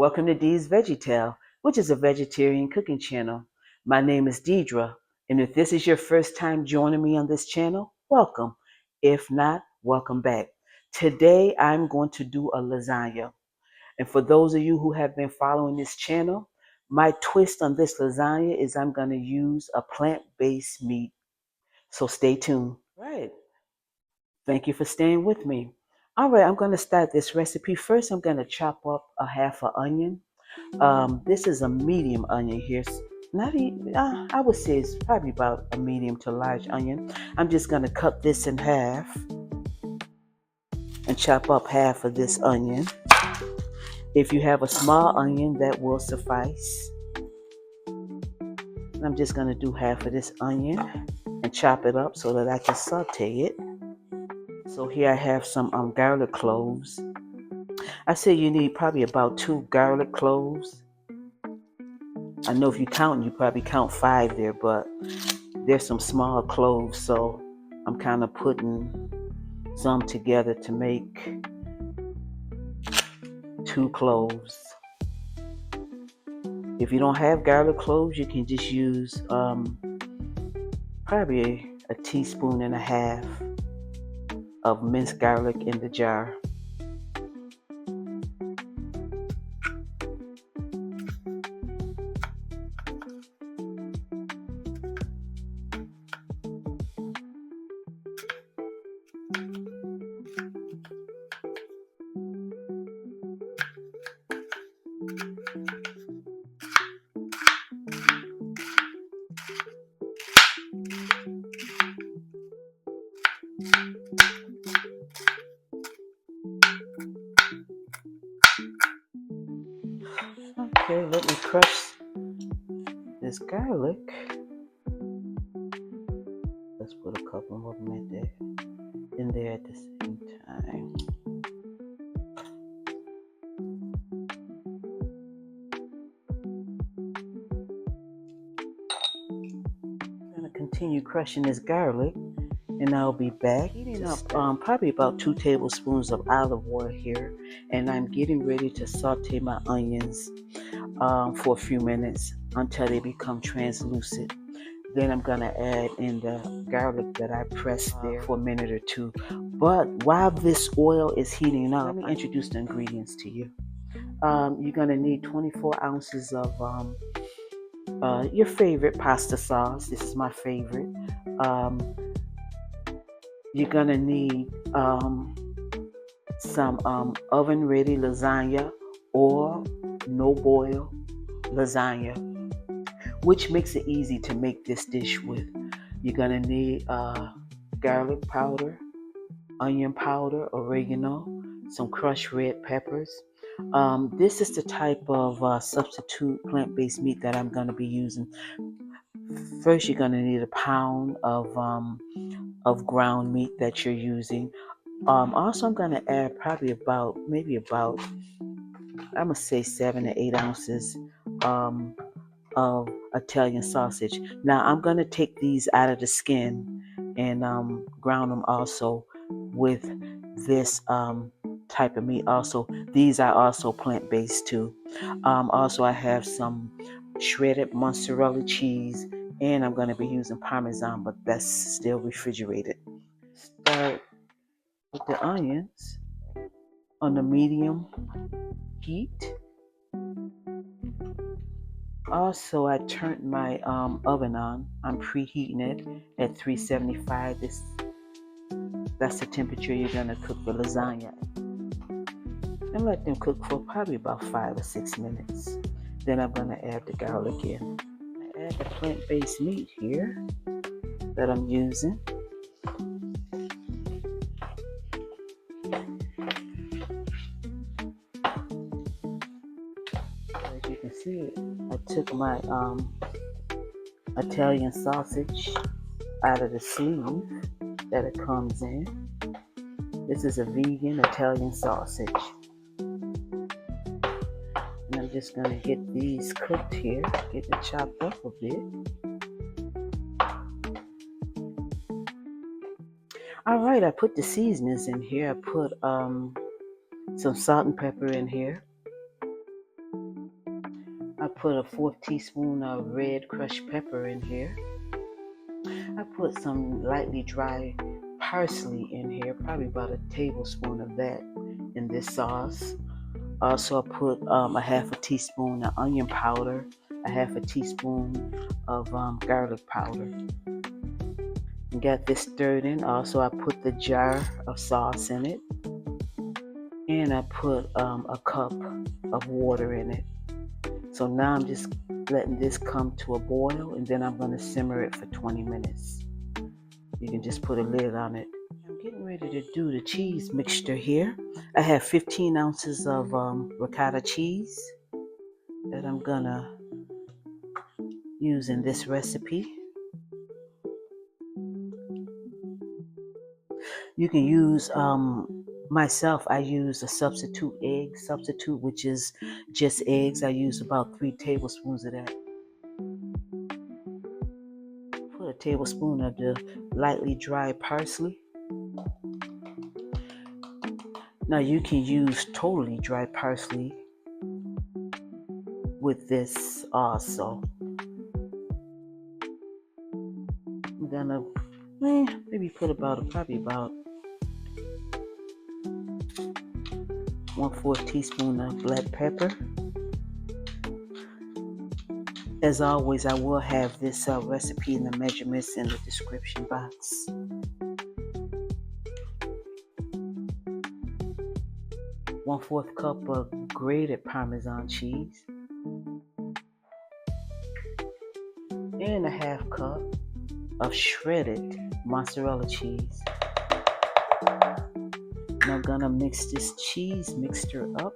Welcome to Dee's Veggie-tale, which is a vegetarian cooking channel. My name is Deidre, and if this is your first time joining me on this channel, welcome. If not, welcome back. Today, I'm going to do a lasagna. And for those of you who have been following this channel, my twist on this lasagna is I'm going to use a plant-based meat. So stay tuned. Right. Thank you for staying with me. All right, I'm going to start this recipe. First, I'm going to chop up a half an onion. This is a medium onion here. Not even, I would say it's probably about a medium to large onion. I'm just going to cut this in half and chop up half of this onion. If you have a small onion, that will suffice. I'm just going to do half of this onion and chop it up so that I can saute it. So here I have some garlic cloves. I say you need probably about 2 garlic cloves. I know if you count, you probably count 5 there, but there's some small cloves, so I'm kind of putting some together to make 2 cloves. If you don't have garlic cloves, you can just use probably a teaspoon and a half of minced garlic in the jar. Okay, let me crush this garlic. Let's put a couple of them in there at the same time. I'm gonna continue crushing this garlic, and I'll be back. Heating up probably about 2 tablespoons of olive oil here, and I'm getting ready to saute my onions for a few minutes until they become translucent. Then I'm gonna add in the garlic that I pressed there for a minute or two. But while this oil is heating up, let me introduce the ingredients to you. You're gonna need 24 ounces of your favorite pasta sauce. This is my favorite. You're gonna need some oven ready lasagna or no boil lasagna, which makes it easy to make this dish with. You're gonna need garlic powder, onion powder, oregano, some crushed red peppers. This is the type of substitute plant-based meat that I'm gonna be using. First, you're gonna need a pound of ground meat that you're using. Also, I'm gonna add probably maybe about I'm gonna say 7 to 8 ounces of Italian sausage. Now I'm gonna take these out of the skin and ground them also with this type of meat. Also, these are also plant-based too. Also, I have some shredded mozzarella cheese, and I'm gonna be using parmesan, but that's still refrigerated. Start with the onions on the medium heat. Also, I turned my oven on. I'm preheating it at 375. That's the temperature you're gonna cook the lasagna. And let them cook for probably about 5 or 6 minutes. Then I'm gonna add the garlic in. I add the plant-based meat here that I'm using. As you can see, I took my Italian sausage out of the sleeve that it comes in. This is a vegan Italian sausage. And I'm just going to get these cooked here, get it chopped up a bit. All right, I put the seasonings in here. I put some salt and pepper in here. put a 4th teaspoon of red crushed pepper in here. I put some lightly dry parsley in here, probably about a tablespoon of that in this sauce. Also, I put a half a teaspoon of onion powder, a half a teaspoon of garlic powder. And got this stirred in. Also, I put the jar of sauce in it. And I put a cup of water in it. So now I'm just letting this come to a boil, and then I'm going to simmer it for 20 minutes. You can just put a lid on it. I'm getting ready to do the cheese mixture here. I have 15 ounces of ricotta cheese that I'm going to use in this recipe. You can use, myself, I use a substitute egg substitute, which is just eggs. I use about 3 tablespoons of that. Put a tablespoon of the lightly dry parsley. Now you can use totally dry parsley with this also. I'm gonna maybe put probably about 1/4 teaspoon of black pepper. As always, I will have this recipe and the measurements in the description box. 1/4 cup of grated parmesan cheese. And a half cup of shredded mozzarella cheese. And I'm gonna mix this cheese mixture up.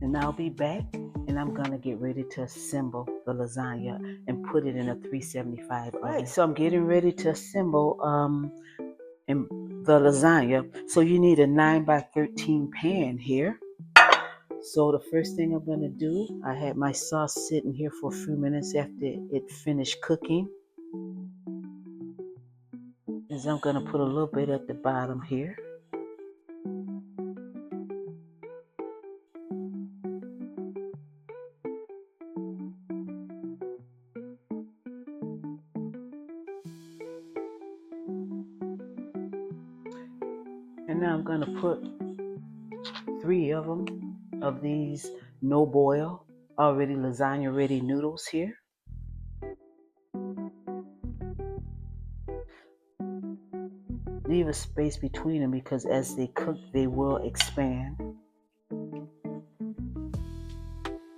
And I'll be back, and I'm gonna get ready to assemble the lasagna and put it in a 375 oven. Right, so I'm getting ready to assemble the lasagna. So you need a 9x13 pan here. So the first thing I'm gonna do, I had my sauce sitting here for a few minutes after it finished cooking, is I'm gonna put a little bit at the bottom here. And now I'm gonna put 3 of them, of these no boil, already lasagna ready noodles here. Leave a space between them because as they cook, they will expand.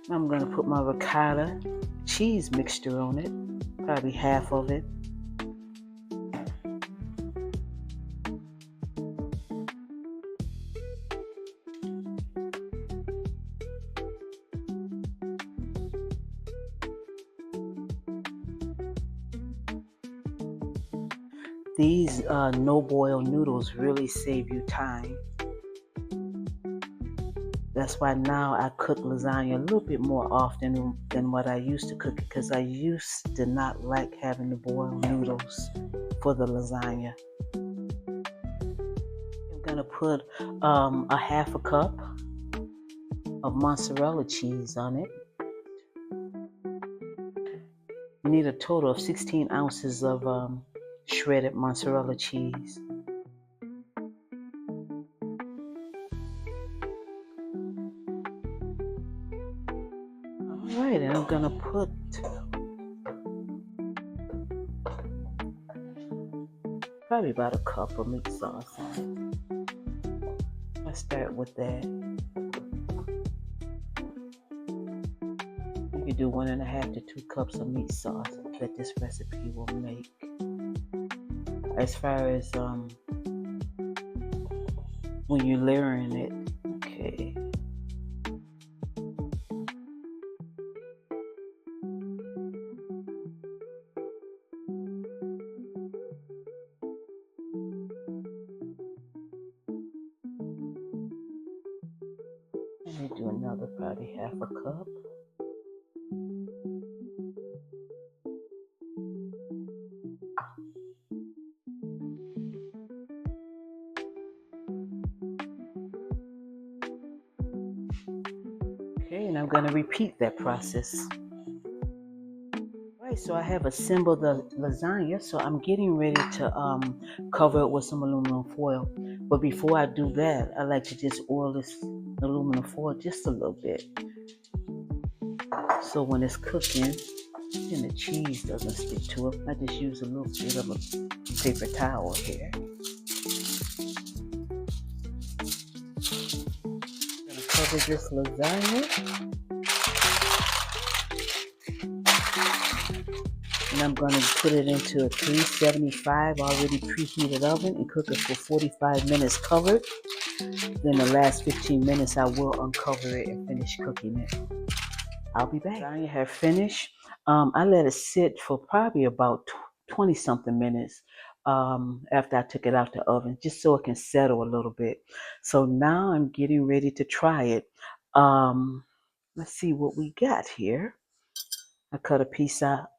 I'm gonna put my ricotta cheese mixture on it, probably half of it. These no-boil noodles really save you time. That's why now I cook lasagna a little bit more often than what I used to cook it, because I used to not like having to boil noodles for the lasagna. I'm gonna put a half a cup of mozzarella cheese on it. You need a total of 16 ounces of shredded mozzarella cheese. Alright, and I'm gonna put probably about a cup of meat sauce on it. Let's start with that. You can do 1.5 to 2 cups of meat sauce that this recipe will make. As far as when you're layering it, okay. Let me do another probably half a cup. I'm going to repeat that process. Right, so I have assembled the lasagna, so I'm getting ready to cover it with some aluminum foil. But before I do that, I like to just oil this aluminum foil just a little bit. So when it's cooking and the cheese doesn't stick to it, I just use a little bit of a paper towel here. I'm going to cover this lasagna. And I'm going to put it into a 375 already preheated oven and cook it for 45 minutes covered. Then the last 15 minutes I will uncover it and finish cooking it. I'll be back. I have finished. I let it sit for probably about 20 something minutes after I took it out the oven, just so it can settle a little bit. So now I'm getting ready to try it. Let's see what we got here. I cut a piece out.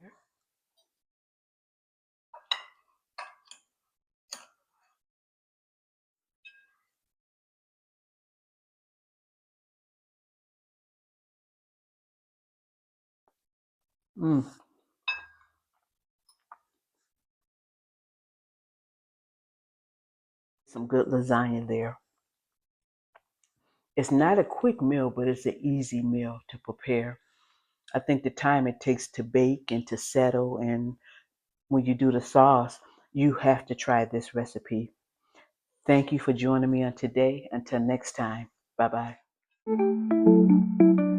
Mm, some good lasagna there. It's not a quick meal, but it's an easy meal to prepare. I think the time it takes to bake and to settle, and when you do the sauce, you have to try this recipe. Thank you for joining me on today. Until next time, bye bye.